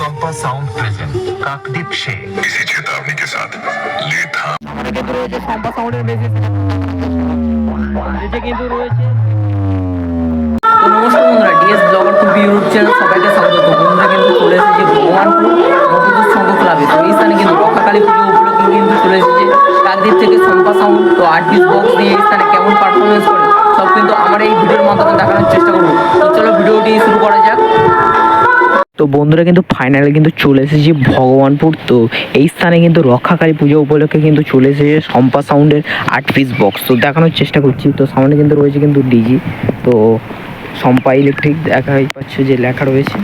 सम्पा sound present काकदीप Sheikh इसी चेतावनी के साथ लेट हाँ আমাদের কিন্তু রয়েছে সম্পা সাউন্ডের মেসেজ নিচে কিন্তু রয়েছে। তো নমস্কার বন্ধুরা, ডিএস ব্লগার খুব ইউটিউব চ্যানেল সবাইকে স্বাগত। বন্ধুরা কিন্তু চলে এসেছে ভগবানপুর নবদূত সংঘ ক্লাবে। তো এই স্থানে কিন্তু রক্ষাকালী পুজো উপলক্ষে কিন্তু চলে এসেছে কাকদ্বীপ থেকে সম্পা সাউন্ড। তো 8 পিস বক্স নিয়ে এই স্থানে কেমন পারফরমেন্স করে সব কিন্তু আমার এই ভিডিওর মাধ্যমে দেখানোর চেষ্টা করবো। তো চলো ভিডিওটি শুরু করা যাক। তো বন্ধুরা কিন্তু ফাইনালি কিন্তু চলে এসেছি ভগবানপুর। তো এই স্থানে কিন্তু রক্ষাকালী পুজো উপলক্ষে কিন্তু চলে এসেছে সম্পা সাউন্ডের 8 পিস বক্স। তো দেখানোর চেষ্টা করছি। তো সামনে কিন্তু রয়েছে কিন্তু ডিজি। তো সম্পা ইলেকট্রিক দেখাই পাচ্ছে যে লেখা রয়েছে।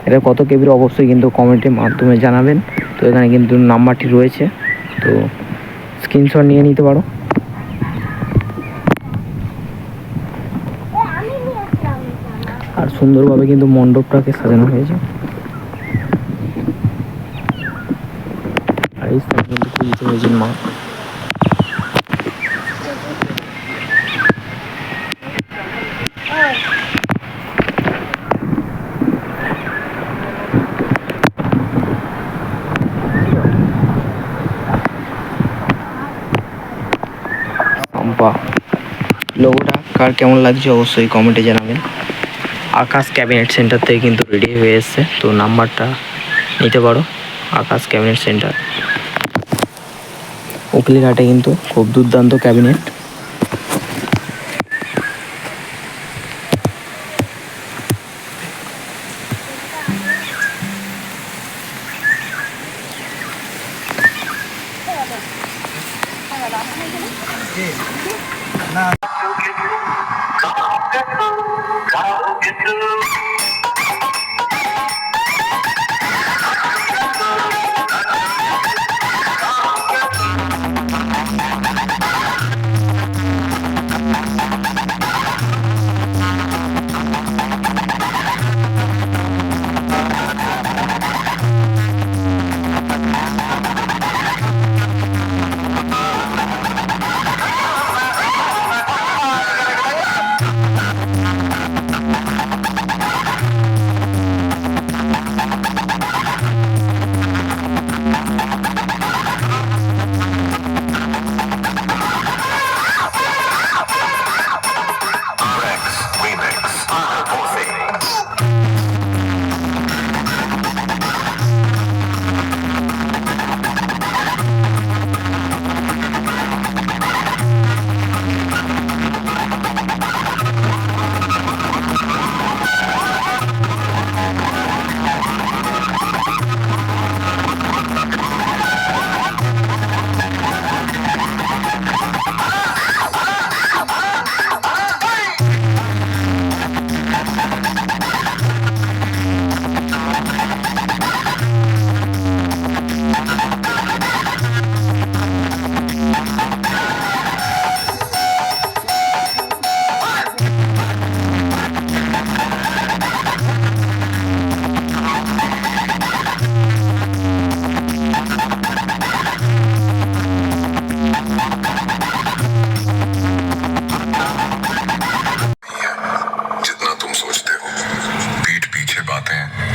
এটা কত কেবির অবশ্যই কিন্তু কমেন্টের মাধ্যমে জানাবেন। তো এখানে কিন্তু নাম্বারটি রয়েছে, তো স্ক্রিনশট নিয়ে নিতে পারো। আর সুন্দরভাবে কিন্তু মণ্ডপটাকে সাজানো হয়েছে। আর এই স্থানে কিন্তু পূজিত হয়েছেন মা। সম্পা লোগোটা কার কেমন লাগছে অবশ্যই কমেন্টে জানাবেন। আকাশ ক্যাবিনেট সেন্টার থেকে কিন্তু রেডি হয়ে এসছে। তো নাম্বারটা নিতে পারো। আকাশ ক্যাবিনেট সেন্টার উকিলঘাটে কিন্তু খুব দুর্দান্ত ক্যাবিনেট।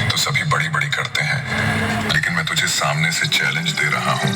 तो सभी बड़ी बड़ी करते हैं, लेकिन मैं तुझे सामने से चैलेंज दे रहा हूँ।